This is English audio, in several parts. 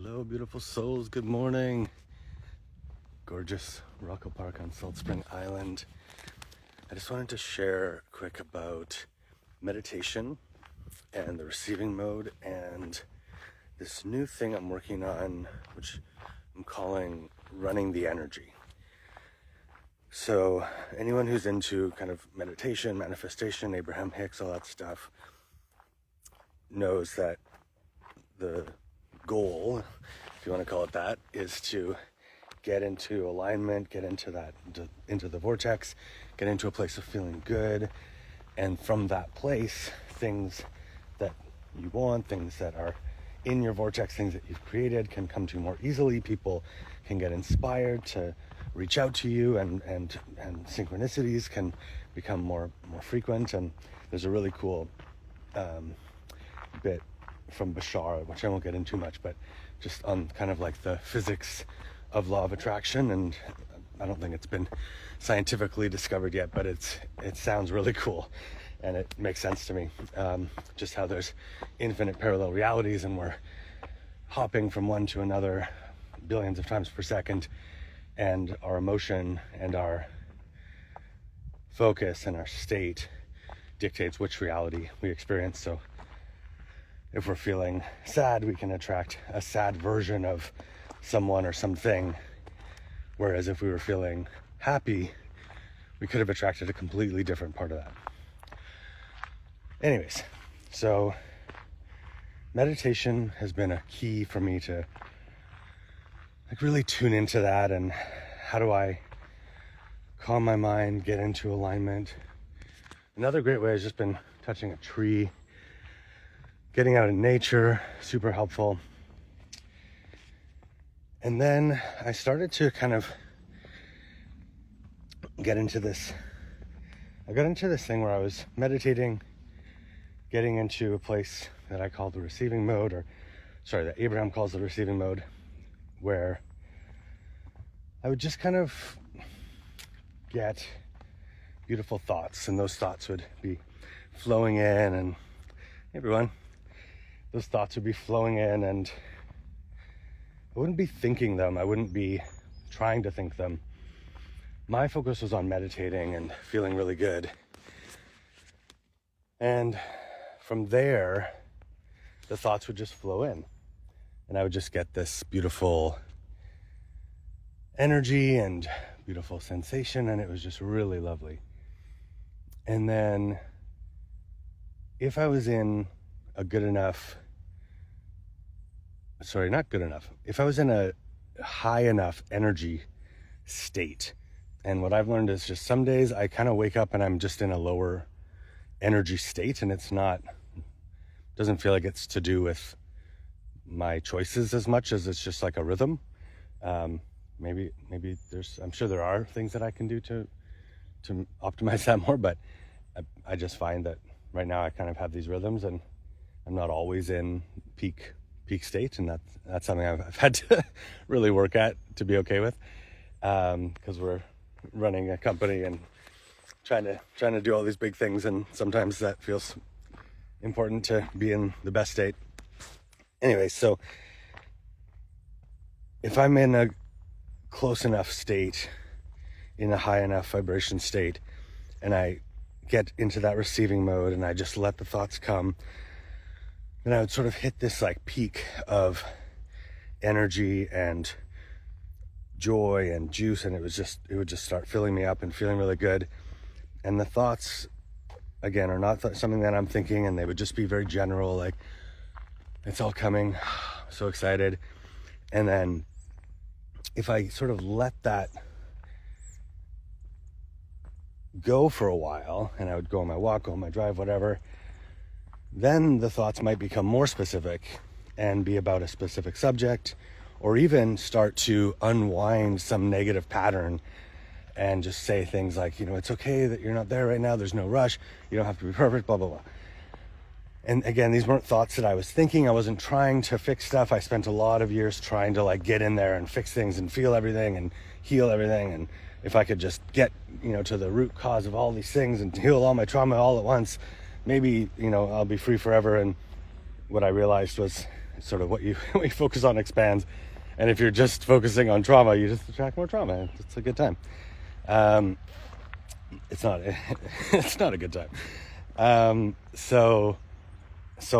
Hello, beautiful souls. Good morning. Gorgeous Rocco Park on Salt Spring Island. I just wanted to share quick about meditation and the receiving mode and this new thing I'm working on, which I'm calling running the energy. So anyone who's into kind of meditation, manifestation, Abraham-Hicks, all that stuff, knows that the goal, if you want to call it that, is to get into alignment, get into the vortex, get into a place of feeling good, and from that place, things that you want, things that are in your vortex, things that you've created can come to you more easily. People can get inspired to reach out to you, and synchronicities can become more frequent. And there's a really cool bit from Bashar, which I won't get into much, but just on kind of like the physics of law of attraction. And I don't think it's been scientifically discovered yet, but it sounds really cool and it makes sense to me. Just how there's infinite parallel realities and we're hopping from one to another billions of times per second, and our emotion and our focus and our state dictates which reality we experience. So if we're feeling sad, we can attract a sad version of someone or something. Whereas if we were feeling happy, we could have attracted a completely different part of that. Anyways, so meditation has been a key for me to really tune into that. And how do I calm my mind, get into alignment? Another great way has just been touching a tree, getting out in nature, super helpful. And then I started to kind of get into this. I got into this thing where I was meditating, getting into a place that I call the receiving mode, that Abraham calls the receiving mode, where I would just kind of get beautiful thoughts, and those thoughts would be flowing in, and hey everyone, those thoughts would be flowing in, and I wouldn't be thinking them. I wouldn't be trying to think them. My focus was on meditating and feeling really good. And from there, the thoughts would just flow in. And I would just get this beautiful energy and beautiful sensation, and it was just really lovely. And then if I was in a good enough, if I was in a high enough energy state, and what I've learned is just some days I kind of wake up and I'm just in a lower energy state, and doesn't feel like it's to do with my choices as much as it's just like a rhythm. Maybe I'm sure there are things that I can do to optimize that more, but I just find that right now I kind of have these rhythms, and I'm not always in peak state, and that's something I've had to really work at to be okay with, because we're running a company and trying to do all these big things, and sometimes that feels important to be in the best state. Anyway, so if I'm in a close enough state, in a high enough vibration state, and I get into that receiving mode and I just let the thoughts come, then I would sort of hit this like peak of energy and joy and juice, and it would just start filling me up and feeling really good. And the thoughts, again, are not something that I'm thinking, and they would just be very general, like, it's all coming, so excited. And then if I sort of let that go for a while, and I would go on my walk, go on my drive, whatever, then the thoughts might become more specific and be about a specific subject, or even start to unwind some negative pattern and just say things like, it's okay that you're not there right now, there's no rush, you don't have to be perfect, blah, blah, blah. And again, these weren't thoughts that I was thinking. I wasn't trying to fix stuff. I spent a lot of years trying to get in there and fix things and feel everything and heal everything. And if I could just get, to the root cause of all these things and heal all my trauma all at once, maybe, I'll be free forever. And what I realized was sort of what you focus on expands. And if you're just focusing on trauma, you just attract more trauma. It's a good time. It's not a good time. So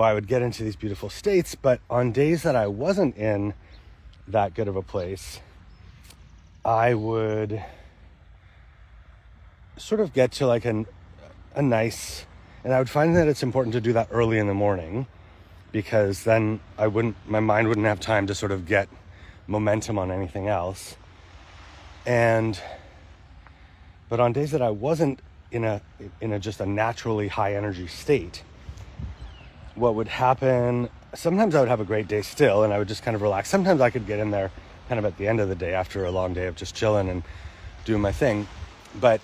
I would get into these beautiful states, but on days that I wasn't in that good of a place, I would sort of get to like a nice, and I would find that it's important to do that early in the morning, because then my mind wouldn't have time to sort of get momentum on anything else. But on days that I wasn't in a just a naturally high energy state, what would happen, sometimes I would have a great day still and I would just kind of relax. Sometimes I could get in there kind of at the end of the day after a long day of just chilling and doing my thing. But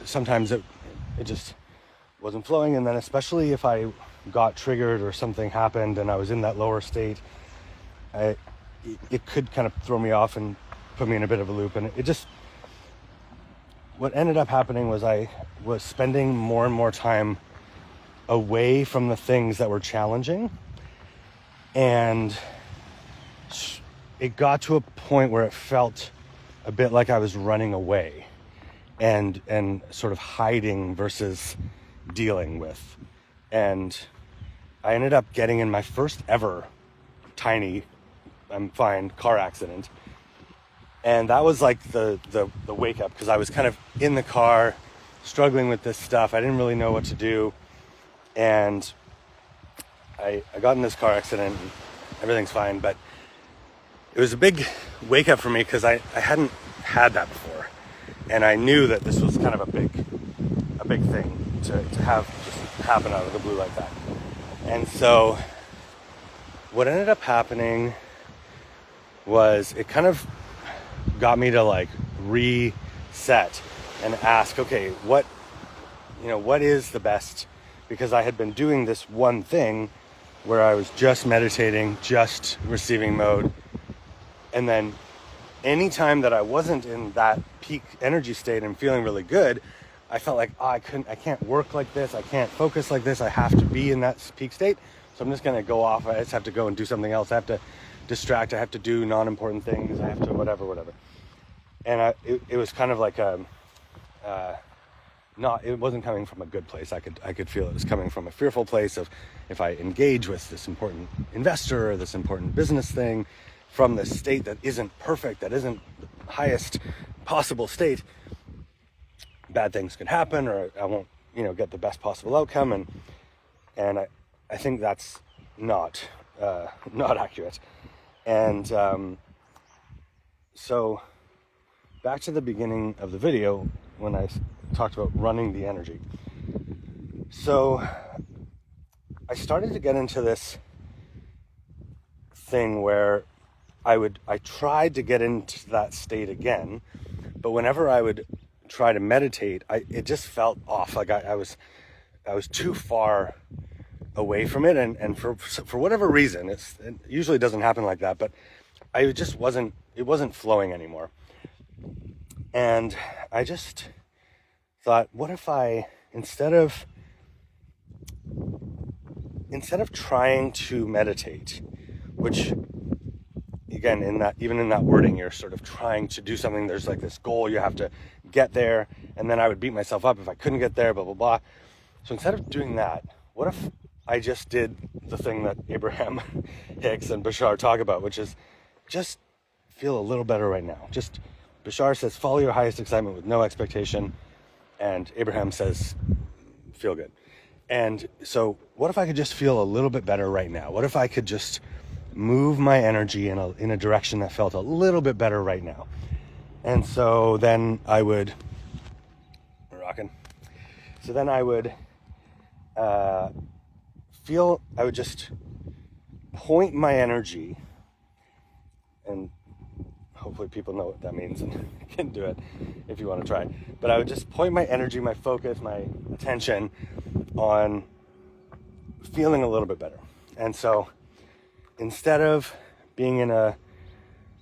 sometimes it just wasn't flowing. And then especially if I got triggered or something happened and I was in that lower state, it could kind of throw me off and put me in a bit of a loop. And what ended up happening was I was spending more and more time away from the things that were challenging. And it got to a point where it felt a bit like I was running away and sort of hiding versus dealing with. And I ended up getting in my first ever tiny, I'm fine, car accident. And that was like the wake up, because I was kind of in the car struggling with this stuff. I didn't really know what to do. And I got in this car accident and everything's fine, but it was a big wake up for me because I hadn't had that before. And I knew that this was kind of a big thing to have just happen out of the blue like that. And so what ended up happening was it kind of got me to like reset and ask, okay, what is the best? Because I had been doing this one thing where I was just meditating, just receiving mode. And then anytime that I wasn't in that peak energy state and feeling really good, I felt like, I can't work like this. I can't focus like this. I have to be in that peak state. So I'm just going to go off. I just have to go and do something else. I have to distract. I have to do non-important things. I have to whatever. And it was kind of like it wasn't coming from a good place. I could feel it was coming from a fearful place of, if I engage with this important investor or this important business thing from this state that isn't perfect, that isn't the highest possible state, bad things could happen, or I won't, get the best possible outcome. And I think that's not accurate. And so back to the beginning of the video when I talked about running the energy. So I started to get into this thing where I tried to get into that state again, but whenever I would try to meditate, it just felt off. Like I was too far away from it, and for whatever reason, it usually doesn't happen like that, but it wasn't flowing anymore. And I just thought, what if I, instead of trying to meditate, which again, even in that wording, you're sort of trying to do something, there's like this goal, you have to get there, and then I would beat myself up if I couldn't get there, blah, blah, blah. So instead of doing that, what if I just did the thing that Abraham-Hicks and Bashar talk about, which is just feel a little better right now. Just, Bashar says, follow your highest excitement with no expectation, and Abraham says, feel good. And so what if I could just feel a little bit better right now? What if I could just move my energy in a direction that felt a little bit better right now? And so then I would just point my energy, and hopefully people know what that means and can do it if you want to try. But I would just point my energy, my focus, my attention on feeling a little bit better. And so instead of being in a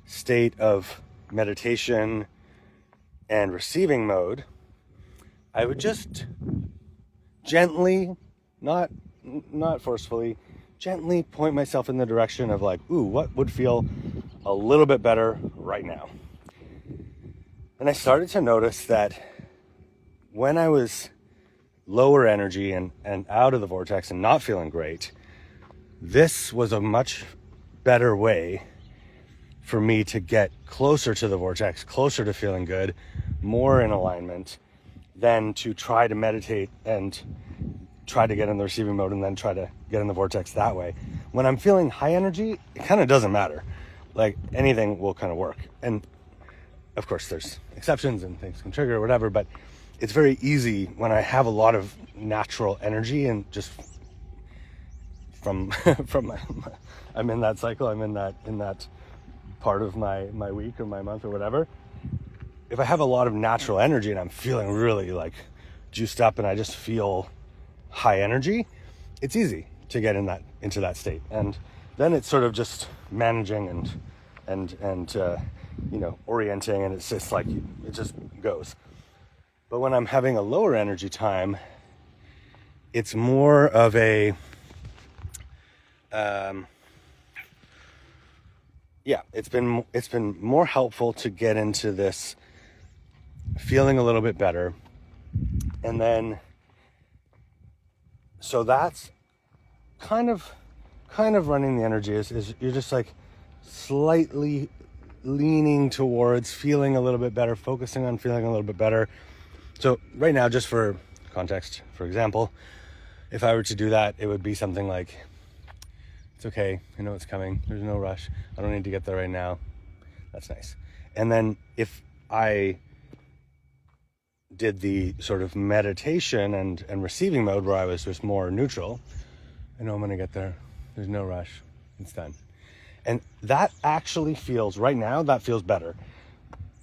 state of meditation and receiving mode, I would just gently, not forcefully, gently point myself in the direction of like, ooh, what would feel a little bit better right now? And I started to notice that when I was lower energy and out of the vortex and not feeling great, this was a much better way for me to get closer to the vortex, closer to feeling good, more in alignment, than to try to meditate and try to get in the receiving mode and then try to get in the vortex that way. When I'm feeling high energy, it kind of doesn't matter. Like anything will kind of work. And of course there's exceptions and things can trigger or whatever, but it's very easy when I have a lot of natural energy and just from I'm in that cycle, I'm in that part of my week or my month or whatever. If I have a lot of natural energy and I'm feeling really like juiced up and I just feel high energy, it's easy to get into that state. And then it's sort of just managing and orienting, and it's just like it just goes. But when I'm having a lower energy time, it's more of a it's been more helpful to get into this feeling a little bit better. And then so that's kind of running the energy is you're just like slightly leaning towards feeling a little bit better, focusing on feeling a little bit better. So right now, just for context, for example, if I were to do that, it would be something like, it's okay, I know it's coming, there's no rush, I don't need to get there right now. That's nice. And then if I did the sort of meditation and receiving mode where I was just more neutral, I know I'm gonna get there, there's no rush, it's done. And that actually feels, right now, that feels better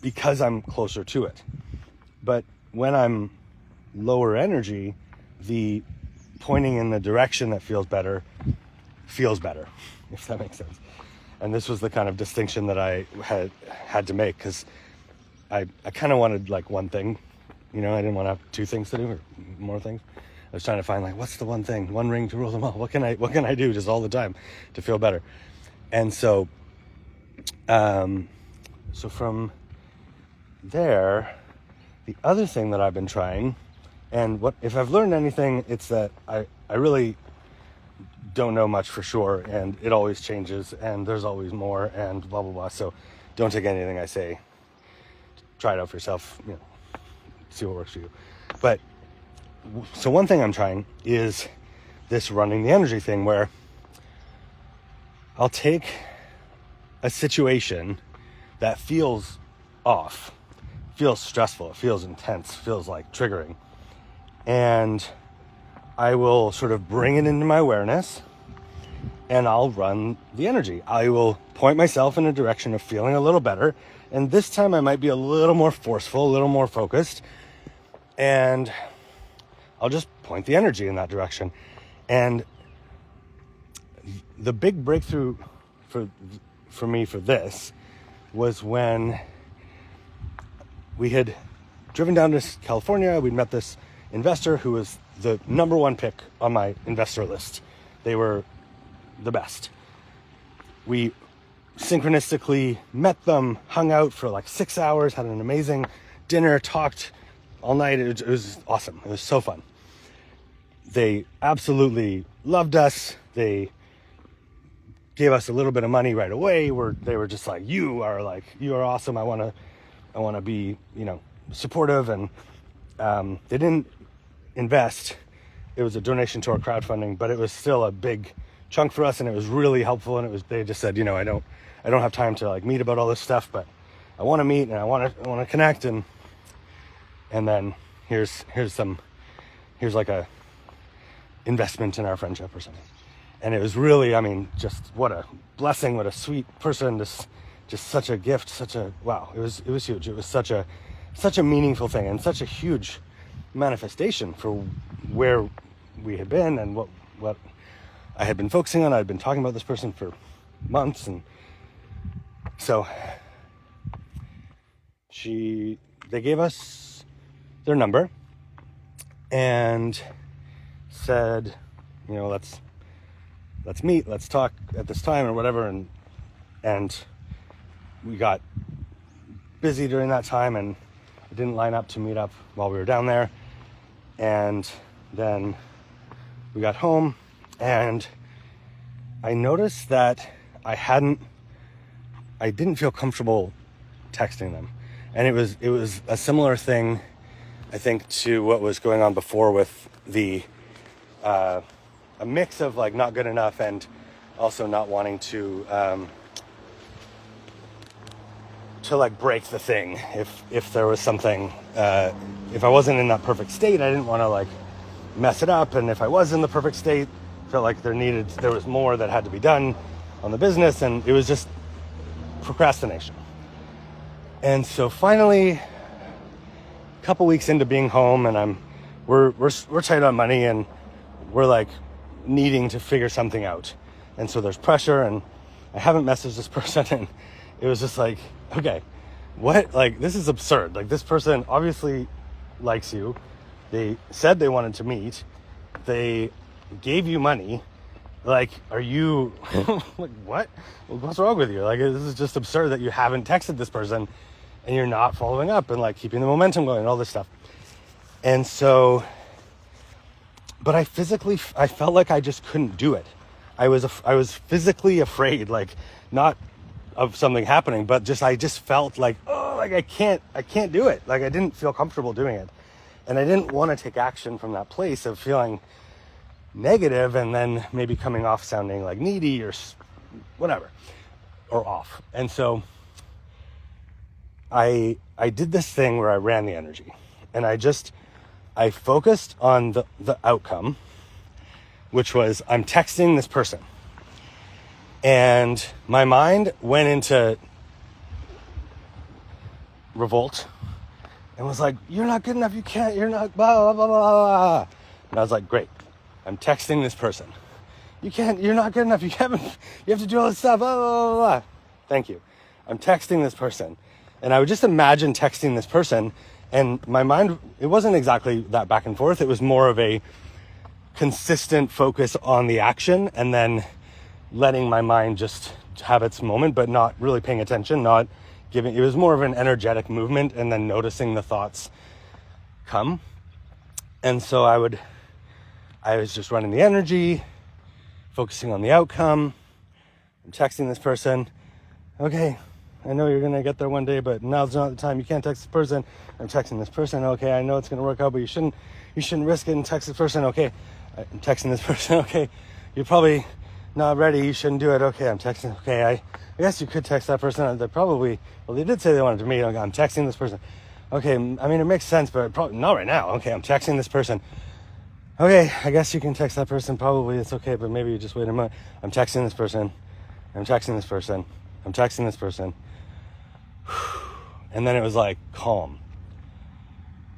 because I'm closer to it. But when I'm lower energy, the pointing in the direction that feels better, if that makes sense. And this was the kind of distinction that I had to make, because I kind of wanted like one thing, I didn't want to have two things to do or more things. I was trying to find like, what's the one thing, one ring to rule them all? What can I do just all the time to feel better? And so, from there, the other thing that I've been trying, and if I've learned anything, it's that I really don't know much for sure, and it always changes, and there's always more, and blah, blah, blah. So don't take anything I say. Try it out for yourself, see what works for you. But, so one thing I'm trying is this running the energy thing, where I'll take a situation that feels off, feels stressful, it feels intense, feels like triggering, and I will sort of bring it into my awareness and I'll run the energy. I will point myself in a direction of feeling a little better, and this time I might be a little more forceful, a little more focused, and I'll just point the energy in that direction. And the big breakthrough for me for this was when we had driven down to California. We'd met this investor who was the number one pick on my investor list. They were the best. We synchronistically met them, hung out for like 6 hours, had an amazing dinner, talked all night. It was awesome. It was so fun. They absolutely loved us. They gave us a little bit of money right away. They were just like, you are awesome. I want to be, supportive. And they didn't invest. It was a donation to our crowdfunding, but it was still a big chunk for us, and it was really helpful. And they just said, I don't have time to like meet about all this stuff, but I want to meet and I want to connect. And then here's like a investment in our friendship or something. And it was really, just what a blessing, what a sweet person, just such a gift, wow. It was huge. It was such a meaningful thing, and such a huge manifestation for where we had been and what I had been focusing on. I'd been talking about this person for months, and so they gave us their number and said, let's let's meet, let's talk at this time or whatever. And we got busy during that time, and it didn't line up to meet up while we were down there. And then we got home, and I noticed that I didn't feel comfortable texting them. And it was a similar thing, I think, to what was going on before with the a mix of like not good enough and also not wanting to like break the thing. If there was something, if I wasn't in that perfect state, I didn't want to like mess it up. And if I was in the perfect state, felt like there was more that had to be done on the business, and it was just procrastination. And so finally, a couple weeks into being home, and we're tight on money, and we're like needing to figure something out. And so there's pressure, and I haven't messaged this person, and it was just like, okay, what? Like, this is absurd. Like, this person obviously likes you. They said they wanted to meet. They gave you money. Like, are you like, what? What's wrong with you? Like, this is just absurd that you haven't texted this person and you're not following up and like keeping the momentum going and all this stuff. And so, but I felt like I just couldn't do it. I was physically afraid, like, not of something happening, but I just felt like, oh, like I can't do it. Like, I didn't feel comfortable doing it. And I didn't want to take action from that place of feeling negative and then maybe coming off sounding like needy or whatever, or off. And so I did this thing where I ran the energy, and I focused on the outcome, which was I'm texting this person. And my mind went into revolt and was like, you're not good enough, you can't, you're not, blah, blah, blah, blah. And I was like, great, I'm texting this person. You're not good enough, you have to do all this stuff, blah, blah, blah, blah. Thank you. I'm texting this person. And I would just imagine texting this person, and my mind, it wasn't exactly that back and forth. It was more of a consistent focus on the action, and then letting my mind just have its moment, but not really paying attention, not giving, it was more of an energetic movement, and then noticing the thoughts come. And so I was just running the energy, focusing on the outcome. I'm texting this person. Okay, I know you're going to get there one day, but now's not the time. You can't text this person. I'm texting this person. Okay, I know it's going to work out, but you shouldn't risk it and text this person. Okay, I'm texting this person. Okay, you're probably not ready. You shouldn't do it. Okay, I'm texting. Okay, I guess you could text that person. They did say they wanted to meet. Okay, I'm texting this person. Okay, I mean, it makes sense, but probably not right now. Okay, I'm texting this person. Okay, I guess you can text that person. Probably it's okay, but maybe you just wait a minute. I'm texting this person. I'm texting this person. I'm texting this person. And then it was like calm.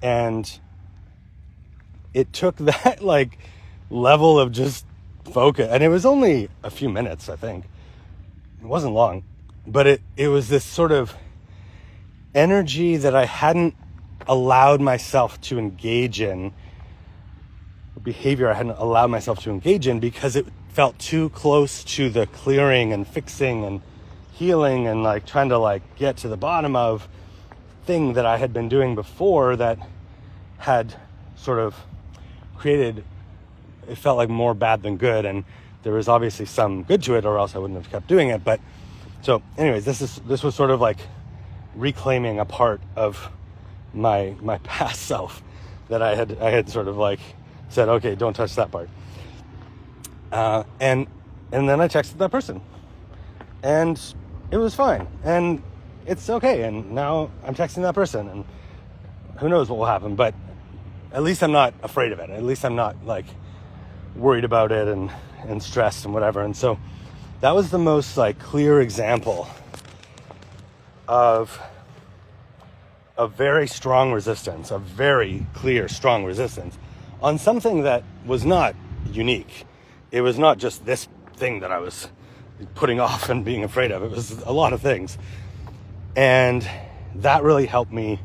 And it took that like level of just focus. And it was only a few minutes, I think. It wasn't long. But it was this sort of energy that I hadn't allowed myself to engage in, behavior I hadn't allowed myself to engage in, because it felt too close to the clearing and fixing and healing and like trying to like get to the bottom of thing that I had been doing before that had sort of created, it felt like more bad than good. And there was obviously some good to it, or else I wouldn't have kept doing it. But so anyways, this was sort of like reclaiming a part of my past self that I had sort of like said, okay, don't touch that part. And then I texted that person, and it was fine, and it's okay. And now I'm texting that person, and who knows what will happen, but at least I'm not afraid of it. At least I'm not like worried about it and stressed and whatever. And so that was the most like clear example of a very strong resistance, a very clear, strong resistance on something that was not unique. It was not just this thing that I was putting off and being afraid of. It was a lot of things. And that really helped me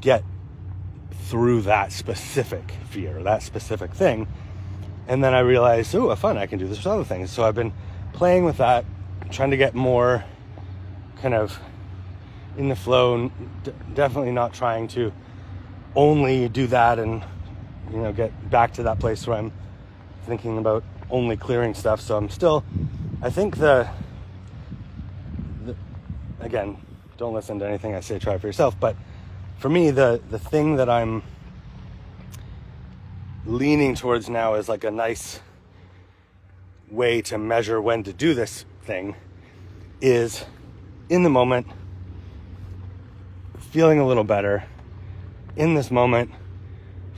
get through that specific fear, that specific thing. And then I realized, oh, fun, I can do this with other things. So I've been playing with that, trying to get more kind of in the flow, definitely not trying to only do that and, you know, get back to that place where I'm thinking about only clearing stuff. So I'm still, I think again, don't listen to anything I say, try it for yourself. But for me, the thing that I'm leaning towards now is like a nice way to measure when to do this thing is in the moment, feeling a little better. In this moment,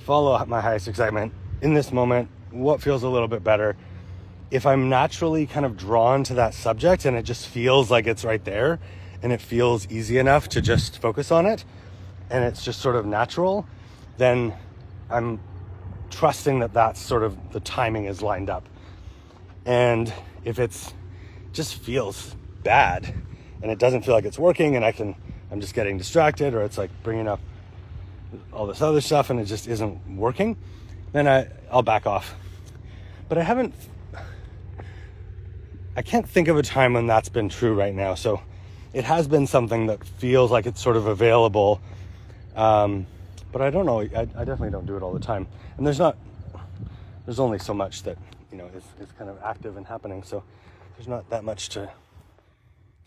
follow up my highest excitement. In this moment, what feels a little bit better? If I'm naturally kind of drawn to that subject and it just feels like it's right there and it feels easy enough to just focus on it and it's just sort of natural, then I'm trusting that that's sort of the timing is lined up. And if it's just feels bad and it doesn't feel like it's working and I'm just getting distracted, or it's like bringing up all this other stuff and it just isn't working, then I'll back off. But I can't think of a time when that's been true right now. So it has been something that feels like it's sort of available. But I don't know. I definitely don't do it all the time. And there's only so much that, you know, is kind of active and happening. So there's not that much to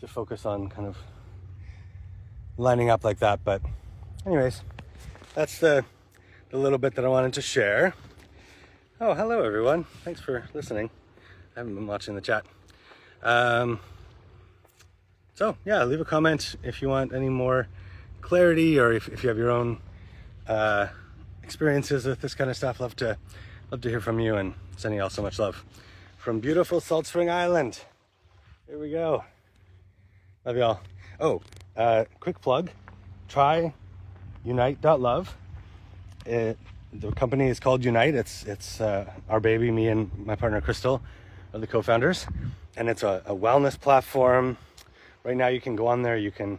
focus on kind of lining up like that. But anyways, that's the little bit that I wanted to share. Oh, hello everyone. Thanks for listening. I haven't been watching the chat. So yeah, leave a comment if you want any more clarity, or if you have your own experiences with this kind of stuff. Love to hear from you, and sending you all so much love from beautiful Salt Spring Island. Here we go. Love you all. Oh, quick plug. Try unite.love. The company is called Unite. It's our baby. Me and my partner Crystal are the co-founders, and it's a wellness platform. Right now you can go on there. You can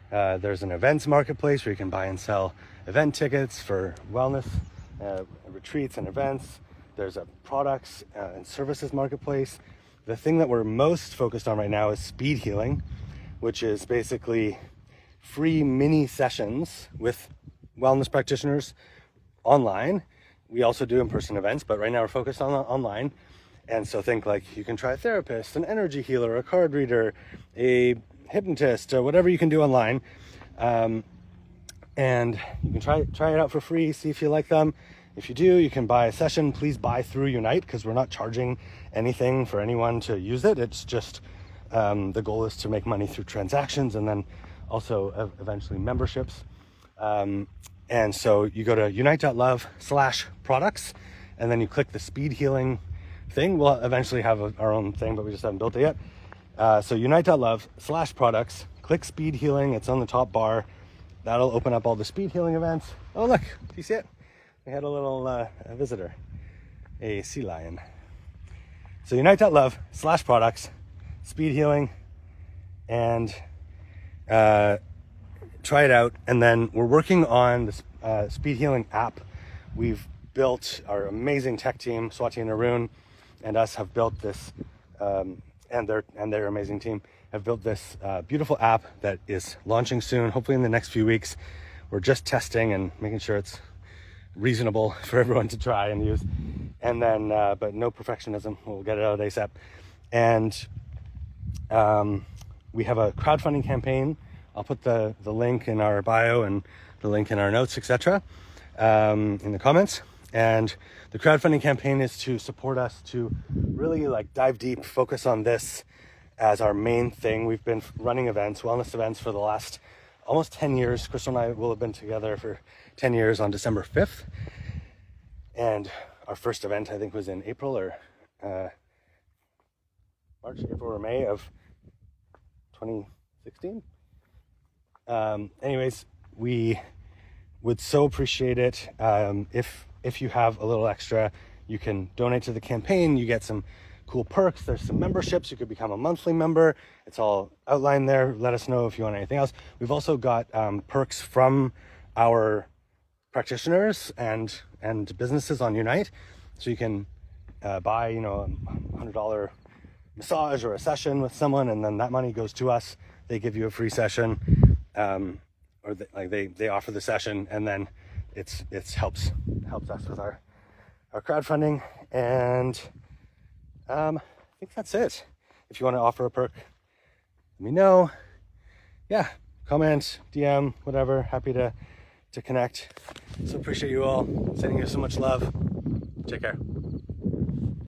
there's an events marketplace where you can buy and sell event tickets for wellness retreats and events. There's a products and services marketplace. The thing that we're most focused on right now is SpeedHealing, which is basically free mini sessions with wellness practitioners online. We also do in-person events, but right now we're focused on online. And so think like you can try a therapist, an energy healer, a card reader, a hypnotist, or whatever you can do online. And you can try it out for free, see if you like them. If you do, you can buy a session. Please buy through Unite, because we're not charging anything for anyone to use it. It's just the goal is to make money through transactions and then also eventually memberships. And so you go to unite.love/products, and then you click the SpeedHealing thing. We'll eventually have our own thing, but we just haven't built it yet. So unite.love/products, click SpeedHealing. It's on the top bar. That'll open up all the SpeedHealing events. Oh, look, do you see it? We had a little a visitor, a sea lion. So unite.love/products, SpeedHealing, and try it out. And then we're working on the SpeedHealing app. We've built, our amazing tech team, Swati and Arun, and us have built this, and their amazing team have built this beautiful app that is launching soon, hopefully in the next few weeks. We're just testing and making sure it's reasonable for everyone to try and use. And then, but no perfectionism, we'll get it out ASAP. And we have a crowdfunding campaign. I'll put the link in our bio and the link in our notes, etc., in the comments. And the crowdfunding campaign is to support us to really like dive deep, focus on this as our main thing. We've been running events, wellness events, for the last almost 10 years. Crystal and I will have been together for 10 years on December 5th. And our first event, I think, was in April or March, April or May of 2016. Anyways, we would so appreciate it. If you have a little extra, you can donate to the campaign. You get some cool perks. There's some memberships. You could become a monthly member. It's all outlined there. Let us know if you want anything else. We've also got perks from our practitioners and businesses on Unite. So you can buy, you know, a $100 massage or a session with someone, and then that money goes to us. They give you a free session, or they offer the session, and then it helps us with our crowdfunding. And I think that's it. If you want to offer a perk, let me know. Yeah, comment, DM, whatever. Happy to connect. So appreciate you all. Sending you so much love. Take care.